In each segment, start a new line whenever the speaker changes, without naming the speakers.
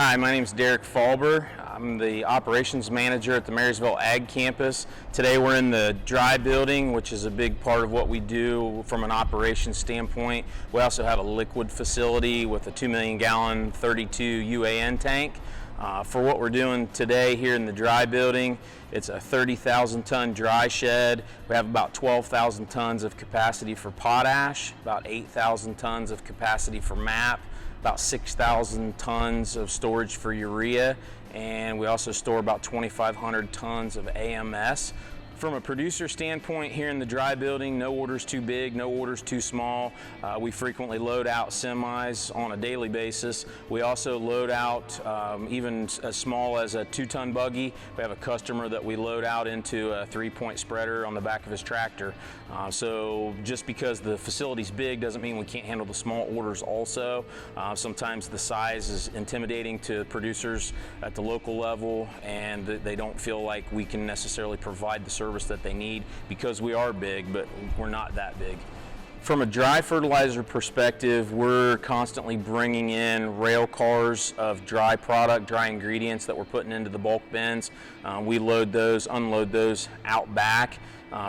Hi, my name is Derek Falber. I'm the operations manager at the Marysville Ag Campus. Today we're in the dry building, which is a big part of what we do from an operations standpoint. We also have a liquid facility with a 2 million gallon 32 UAN tank. For what we're doing today here in the dry building, it's a 30,000 ton dry shed. We have about 12,000 tons of capacity for potash, about 8,000 tons of capacity for MAP, about 6,000 tons of storage for urea, and we also store about 2,500 tons of AMS. From a producer standpoint, here in the dry building, no order's too big, no order's too small. We frequently load out semis on a daily basis. We also load out even as small as a 2-ton buggy. We have a customer that we load out into a 3-point spreader on the back of his tractor. So just because the facility's big doesn't mean we can't handle the small orders also. Sometimes the size is intimidating to producers at the local level, and they don't feel like we can necessarily provide the service that they need because we are big, but we're not that big. From a dry fertilizer perspective, we're constantly bringing in rail cars of dry product, dry ingredients that we're putting into the bulk bins. We load those, unload those out back,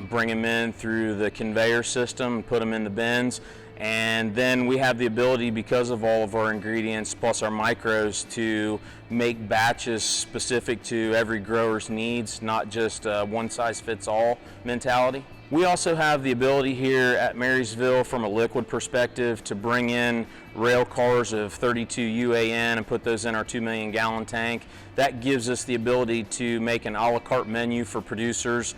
bring them in through the conveyor system, put them in the bins. And then we have the ability, because of all of our ingredients plus our micros, to make batches specific to every grower's needs, not just one size fits all mentality. We also have the ability here at Marysville, from a liquid perspective, to bring in rail cars of 32 UAN and put those in our 2 million gallon tank. That gives us the ability to make an a la carte menu for producers,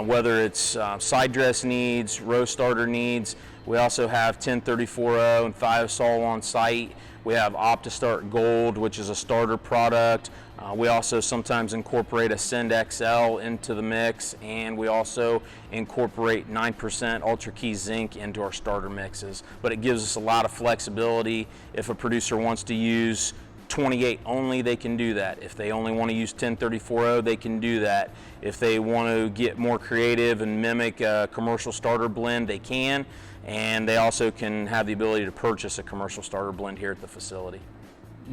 whether it's side dress needs, row starter needs. We also have 1034O and thiosol on site. We have OptiStart Gold, which is a starter product. We also sometimes incorporate a Send XL into the mix, and we also incorporate 9% Ultra Key Zinc into our starter mixes. But it gives us a lot of flexibility. If a producer wants to use 28 only, they can do that. If they only want to use 1034O, they can do that. If they want to get more creative and mimic a commercial starter blend, they can. And they also can have the ability to purchase a commercial starter blend here at the facility.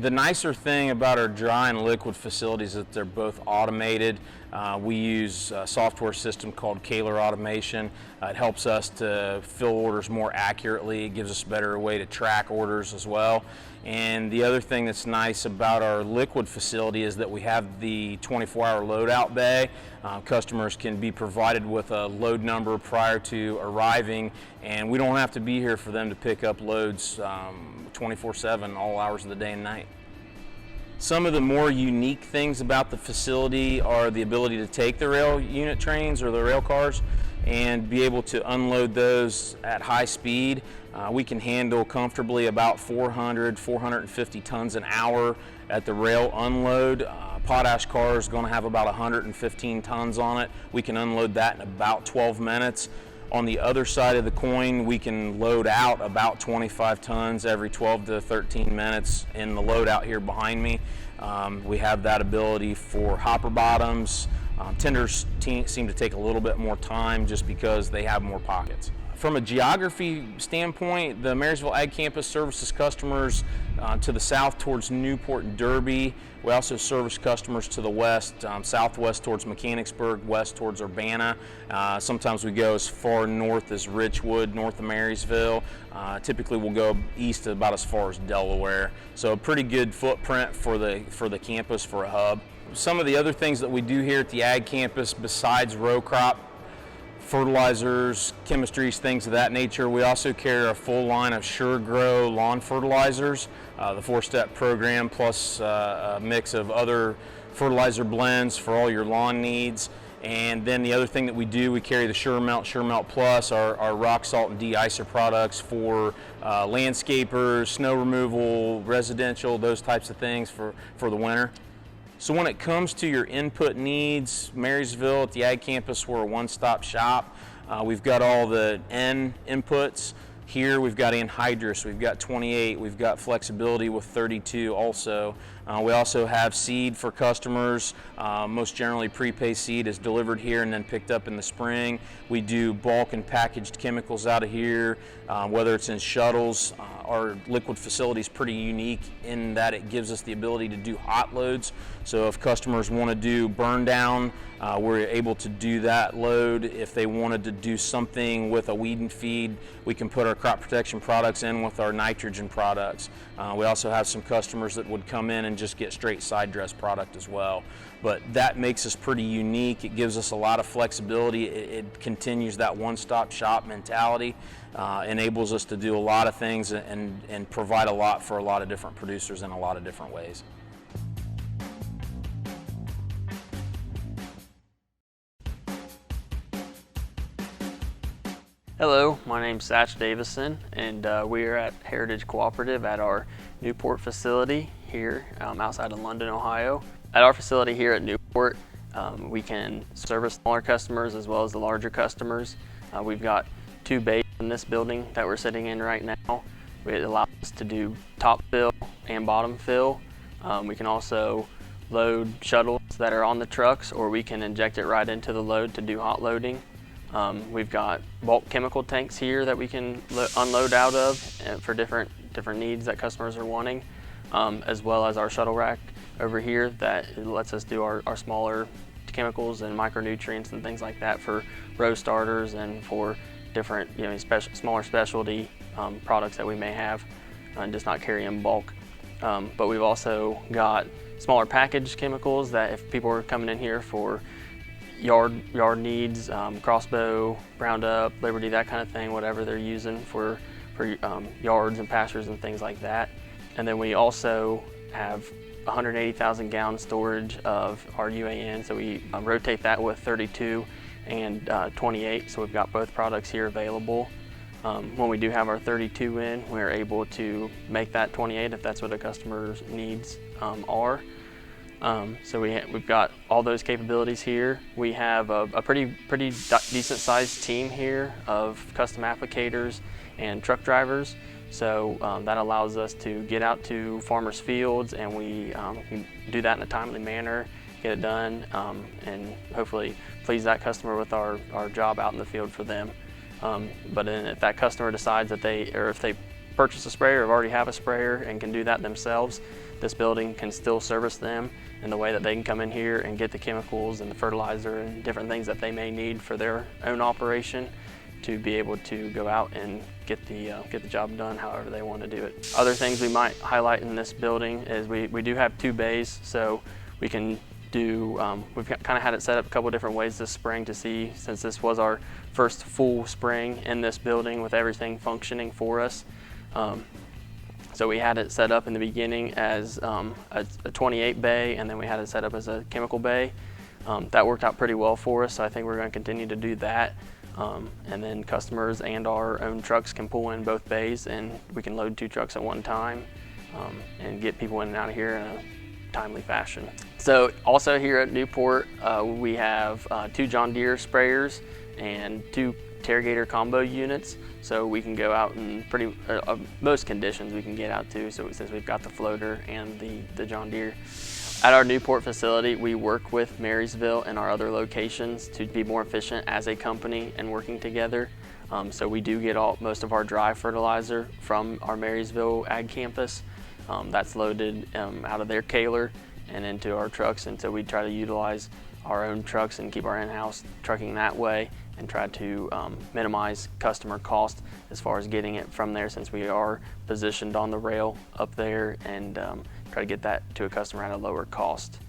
The nicer thing about our dry and liquid facilities is that they're both automated. We use a software system called Kaler Automation. It helps us to fill orders more accurately. It gives us a better way to track orders as well. And the other thing that's nice about our liquid facility is that we have the 24-hour loadout bay. Customers can be provided with a load number prior to arriving, and we don't have to be here for them to pick up loads 24/7, all hours of the day and night. Some of the more unique things about the facility are the ability to take the rail unit trains or the rail cars and be able to unload those at high speed. We can handle comfortably about 450 tons an hour at the rail unload. Potash car is going to have about 115 tons on it. We can unload that in about 12 minutes. On the other side of the coin, we can load out about 25 tons every 12 to 13 minutes in the load out here behind me. We have that ability for hopper bottoms. Tenders seem to take a little bit more time just because they have more pockets. From a geography standpoint, the Marysville Ag Campus services customers to the south towards Newport and Derby. We also service customers to the west, southwest towards Mechanicsburg, west towards Urbana. Sometimes we go as far north as Richwood, north of Marysville. Typically we'll go east about as far as Delaware. So a pretty good footprint for the campus for a hub. Some of the other things that we do here at the Ag Campus besides row crop fertilizers, chemistries, things of that nature, we also carry a full line of Sure Grow lawn fertilizers, the 4-step program, plus a mix of other fertilizer blends for all your lawn needs. And then the other thing that we do, we carry the Sure Melt Plus, our rock salt and de-icer products for landscapers, snow removal, residential, those types of things for the winter. So when it comes to your input needs, Marysville at the Ag Campus, we're a one-stop shop. We've got all the N inputs. Here we've got anhydrous, we've got 28, we've got flexibility with 32 also. We also have seed for customers. Most generally prepay seed is delivered here and then picked up in the spring. We do bulk and packaged chemicals out of here, whether it's in shuttles. Our liquid facility is pretty unique in that it gives us the ability to do hot loads. So if customers want to do burn down, we're able to do that load. If they wanted to do something with a weed and feed, we can put our crop protection products in with our nitrogen products. We also have some customers that would come in and just get straight side dress product as well. But that makes us pretty unique. It gives us a lot of flexibility. It continues that one-stop shop mentality, enables us to do a lot of things and provide a lot for a lot of different producers in a lot of different ways.
Hello, my name's Satch Davison, and we are at Heritage Cooperative at our Newport facility here outside of London, Ohio. At our facility here at Newport, we can service smaller customers as well as the larger customers. We've got 2 bays in this building that we're sitting in right now. It allows us to do top fill and bottom fill. We can also load shuttles that are on the trucks, or we can inject it right into the load to do hot loading. We've got bulk chemical tanks here that we can unload out of for different needs that customers are wanting, as well as our shuttle rack over here that lets us do our smaller chemicals and micronutrients and things like that for row starters and for different smaller specialty products that we may have and just not carry in bulk. But we've also got smaller packaged chemicals that if people are coming in here for yard needs, crossbow, Roundup, Liberty, that kind of thing, whatever they're using for yards and pastures and things like that. And then we also have 180,000 gallon storage of our UAN, so we rotate that with 32 and 28, so we've got both products here available. When we do have our 32 in, we're able to make that 28 if that's what a customer's needs are. So we've got all those capabilities here. We have a pretty decent sized team here of custom applicators and truck drivers. So that allows us to get out to farmers' fields, and we can do that in a timely manner, get it done, and hopefully please that customer with our job out in the field for them. But then if that customer decides that if they purchase a sprayer or already have a sprayer and can do that themselves, this building can still service them in the way that they can come in here and get the chemicals and the fertilizer and different things that they may need for their own operation to be able to go out and get the job done however they want to do it. Other things we might highlight in this building is we do have 2 bays, so we can do, we've kind of had it set up a couple different ways this spring to see, since this was our first full spring in this building with everything functioning for us. So we had it set up in the beginning as a 28 bay, and then we had it set up as a chemical bay. That worked out pretty well for us, so I think we're going to continue to do that. And then customers and our own trucks can pull in both bays, and we can load 2 trucks at one time and get people in and out of here in a timely fashion. So also here at Newport, we have 2 John Deere sprayers and 2 Terragator combo units, so we can go out in most conditions we can get out to, so since we've got the floater and the John Deere. At our Newport facility, we work with Marysville and our other locations to be more efficient as a company and working together. So we do get most of our dry fertilizer from our Marysville Ag Campus. That's loaded out of their Kaler and into our trucks, and so we try to utilize our own trucks and keep our in-house trucking that way and try to minimize customer cost as far as getting it from there, since we are positioned on the rail up there, and try to get that to a customer at a lower cost.